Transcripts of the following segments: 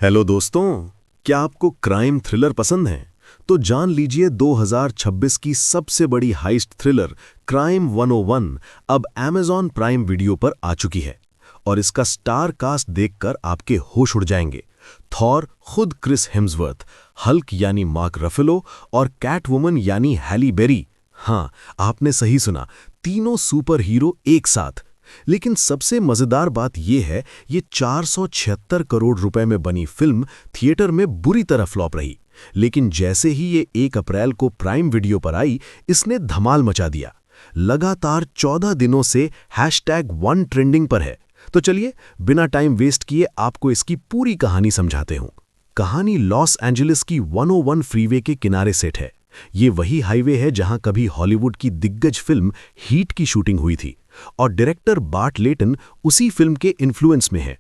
Hello दोस्तों, क्या आपको क्राइम थ्रिलर पसंद है? तो जान लीजिए 2026 की सबसे बड़ी हाइस्ट थ्रिलर क्राइम 101 अब Amazon प्राइम वीडियो पर आ चुकी है और इसका स्टार कास्ट देखकर आपके होश उड़ जाएंगे। थॉर खुद क्रिस हेम्सवर्थ, हल्क यानी मार्क रफेलो और कैटवुमन यानी हैली बेरी। हाँ, आपने सही सुना, तीनों सुपर हीरो एक साथ। लेकिन सबसे मजेदार बात यह है, ये 476 करोड़ रुपए में बनी फिल्म थिएटर में बुरी तरह फ्लॉप रही। लेकिन जैसे ही ये 1 अप्रैल को प्राइम वीडियो पर आई, इसने धमाल मचा दिया। लगातार 14 दिनों से #1 ट्रेंडिंग पर है। तो चलिए बिना टाइम वेस्ट किए आपको इसकी पूरी कहानी समझाते हूं। कहानी लॉस एंजलिस की 101 फ्रीवे के किनारे सेट है। ये वही हाईवे है जहां कभी हॉलीवुड की दिग्गज फिल्म हीट की शूटिंग हुई थी और डायरेक्टर बार्ट लेटन उसी फिल्म के इन्फ्लुएंस में है।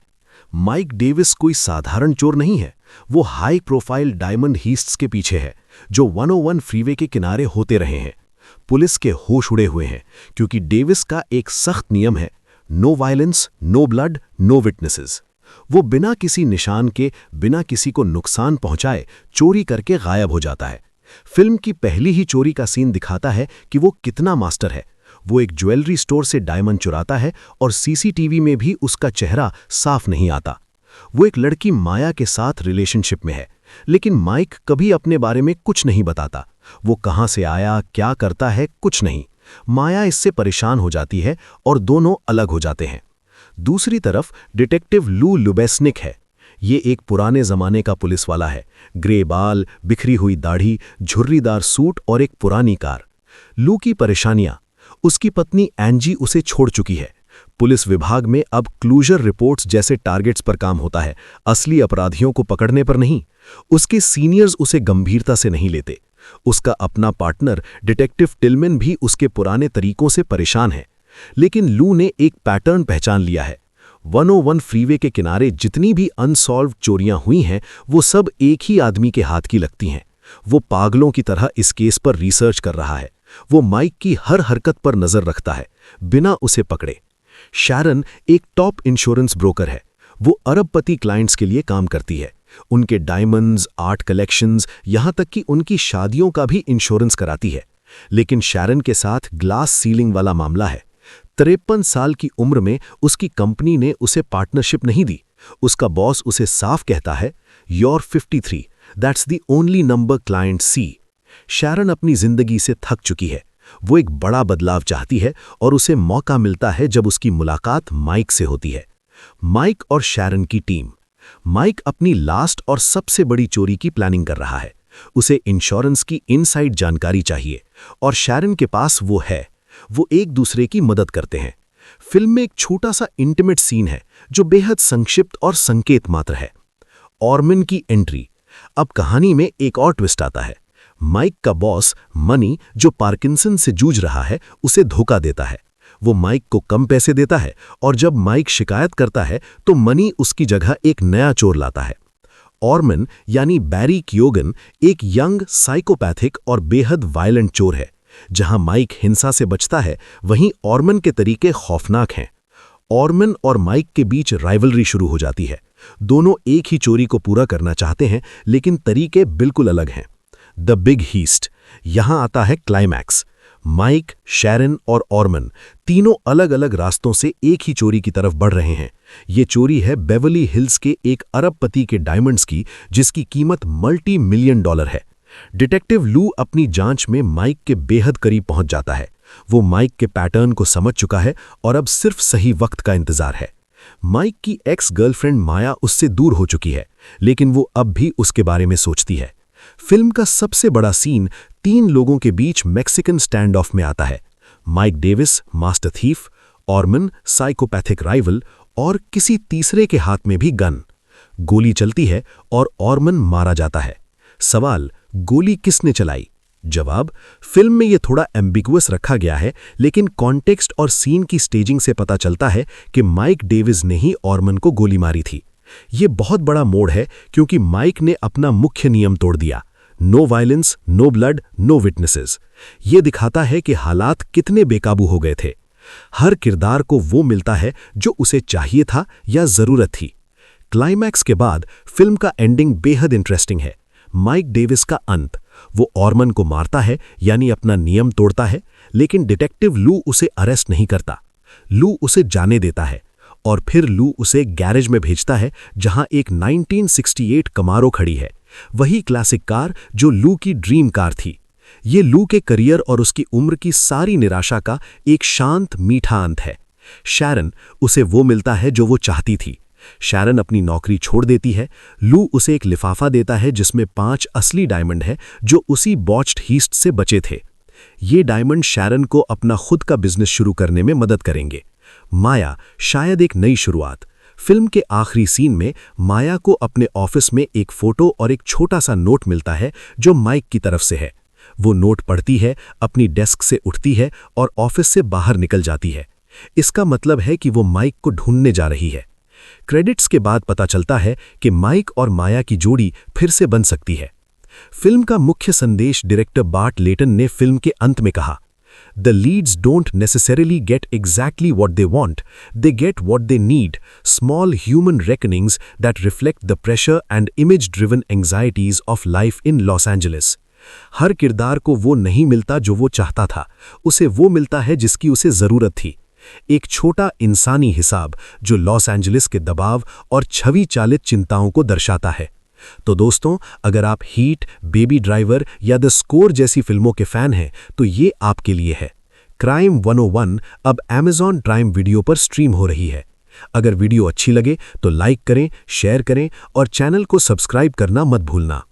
माइक डेविस कोई साधारण चोर नहीं है, वो हाई प्रोफाइल डायमंड हीस्ट्स के पीछे है जो 101 फ्रीवे के किनारे होते रहे हैं। पुलिस के होश उड़े हुए हैं क्योंकि डेविस का एक सख्त नियम है, no violence, no blood, no witnesses. वो बिना किसी निशान के, बिना किसी को नुकसान पहुंचाए चोरी करके गायब हो जाता है। फिल्म की पहली ही चोरी का सीन दिखाता है कि वो कितना मास्टर है। वो एक ज्वेलरी स्टोर से डायमंड चुराता है और सीसीटीवी में भी उसका चेहरा साफ नहीं आता। वो एक लड़की माया के साथ रिलेशनशिप में है, लेकिन माइक कभी अपने बारे में कुछ नहीं बताता। वो कहां से आया, क्या करता है, कुछ नहीं। माया इससे परेशान हो जाती है और दोनों अलग हो जाते हैं। दूसरी तरफ डिटेक्टिव लू लुबेस्निक है। ये एक पुराने जमाने का पुलिस वाला है, ग्रे बाल, बिखरी हुई दाढ़ी, झुर्रीदार सूट और एक पुरानी कार। लू की परेशानियां, उसकी पत्नी एंजी उसे छोड़ चुकी है। पुलिस विभाग में अब क्लोजर रिपोर्ट्स जैसे टारगेट्स पर काम होता है, असली अपराधियों को पकड़ने पर नहीं। उसके सीनियर्स उसे गंभीरता से नहीं लेते। उसका अपना पार्टनर डिटेक्टिव टिलमैन भी उसके पुराने तरीकों से परेशान है। लेकिन लू ने एक पैटर्न पहचान लिया है। 101 फ्रीवे के किनारे जितनी भी अनसॉल्व्ड चोरियां हुई हैं, वो सब एक ही आदमी के हाथ की लगती हैं। वो पागलों की तरह इस केस पर रिसर्च कर रहा है। वो माइक की हर हरकत पर नजर रखता है, बिना उसे पकड़े। शैरन एक टॉप इंश्योरेंस ब्रोकर है। वो अरबपति क्लाइंट्स के लिए काम करती है। उनके डायमंड्स, आर्ट कलेक्शंस, यहां तक कि उनकी शादियों का भी इंश्योरेंस कराती है। लेकिन शैरन के साथ ग्लास सीलिंग वाला मामला है। 53 साल की उम्र में उसकी कंपनी ने उसे पार्टनरशिप नहीं दी। उसका बॉस उसे साफ कहता है, "You're 53, that's the only number clients see." Sharon अपनी जिंदगी से थक चुकी है। वो एक बड़ा बदलाव चाहती है और उसे मौका मिलता है जब उसकी मुलाकात माइक से होती है। माइक और शैरन की टीम। माइक अपनी लास्ट और सबसे बड़ी चोरी की प्लानिंग कर रहा है। उसे इंश्योरेंस की इनसाइड जानकारी चाहिए और शैरन के पास वो है। वो एक दूसरे की मदद करते हैं। फिल्म में एक छोटा सा इंटीमेट सीन है जो बेहद संक्षिप्त और संकेत मात्र है। ऑर्मन की एंट्री। अब कहानी में एक और ट्विस्ट आता है। माइक का बॉस मनी, जो पार्किंसन से जूझ रहा है, उसे धोखा देता है। वो माइक को कम पैसे देता है और जब माइक शिकायत करता है तो मनी उसकी जगह एक नया चोर लाता है। ऑर्मन यानी बैरी कियोगन एक यंग, साइकोपैथिक और बेहद वायलेंट चोर है। जहां माइक हिंसा से बचता है, वहीं ऑर्मन के तरीके खौफनाक हैं। ऑर्मन और माइक के बीच राइवलरी शुरू हो जाती है। दोनों एक ही चोरी को पूरा करना चाहते हैं, लेकिन तरीके बिल्कुल अलग हैं। The big heist. यहां आता है क्लाइमैक्स। माइक, शैरन और ऑर्मन तीनों अलग अलग रास्तों से एक ही चोरी की तरफ बढ़ रहे हैं। ये चोरी है बेवर्ली हिल्स के एक अरबपति के डायमंड्स की, जिसकी कीमत $multi-million है। डिटेक्टिव लू अपनी जांच में माइक के बेहद करीब पहुंच जाता है। वो माइक के पैटर्न को समझ चुका है और अब सिर्फ सही वक्त का इंतजार है। माइक की एक्स गर्लफ्रेंड माया उससे दूर हो चुकी है, लेकिन वो अब भी उसके बारे में सोचती है। फिल्म का सबसे बड़ा सीन 3 लोगों के बीच मैक्सिकन स्टैंड ऑफ में आता है। Mike Davis, master thief, Orman, psychopathic rival और किसी तीसरे के हाथ में भी गन। गोली चलती है और ऑर्मन मारा जाता है। सवाल, गोली किसने चलाई? जवाब, फिल्म में यह थोड़ा एम्बिगुअस रखा गया है, लेकिन कॉन्टेक्स्ट और सीन की स्टेजिंग से पता चलता है कि माइक डेविस ने ही ऑर्मन को गोली मारी थी। यह बहुत बड़ा मोड़ है क्योंकि माइक ने अपना मुख्य नियम तोड़ दिया, no violence, no blood, no witnesses. यह दिखाता है कि हालात कितने बेकाबू हो गए थे। हर किरदार को वो मिलता है जो उसे चाहिए था या जरूरत थी। क्लाइमैक्स के बाद फिल्म का एंडिंग बेहद इंटरेस्टिंग है। माइक डेविस का अंत, वो ऑर्मन को मारता है यानी अपना नियम तोड़ता है, लेकिन डिटेक्टिव लू उसे अरेस्ट नहीं करता। लू उसे जाने देता है और फिर लू उसे गैरेज में भेजता है जहां एक 1968 कमारो खड़ी है, वही क्लासिक कार जो लू की ड्रीम कार थी। ये लू के करियर और उसकी उम्र की सारी निराशा का एक शांत मीठा अंत है। शैरन, उसे वो मिलता है जो वो चाहती थी। शैरन अपनी नौकरी छोड़ देती है। लू उसे एक लिफाफा देता है जिसमें 5 असली डायमंड है जो उसी बॉच्ड हीस्ट से बचे थे। ये डायमंड शैरन को अपना खुद का बिजनेस शुरू करने में मदद करेंगे। माया, शायद एक नई शुरुआत। फिल्म के आखिरी सीन में माया को अपने ऑफिस में एक फोटो और एक छोटा सा नोट मिलता है जो माइक की तरफ से है। वो नोट पढ़ती है, अपनी डेस्क से उठती है और ऑफिस से बाहर निकल जाती है। इसका मतलब है कि वो माइक को ढूंढने जा रही है। क्रेडिट्स के बाद पता चलता है कि माइक और माया की जोड़ी फिर से बन सकती है। फिल्म का मुख्य संदेश डायरेक्टर बार्ट लेटन ने फिल्म के अंत में कहा, The leads don't necessarily get exactly what they want, they get what they need, small human reckonings that reflect the pressure and image-driven anxieties of life in Los Angeles. हर किरदार को वो नहीं मिलता जो वो चाहता था, उसे वो मिलता है जिसकी उसे ज़रूरत थी। एक छोटा इंसानी हिसाब जो लॉस एंजलिस के दबाव और छवि चालित चिंताओं को दर्शाता है। तो दोस्तों, अगर आप हीट, बेबी ड्राइवर या द स्कोर जैसी फिल्मों के फैन हैं तो ये आपके लिए है। क्राइम 101 अब Amazon प्राइम वीडियो पर स्ट्रीम हो रही है। अगर वीडियो अच्छी लगे तो लाइक करें, शेयर करें और चैनल को सब्सक्राइब करना मत भूलना।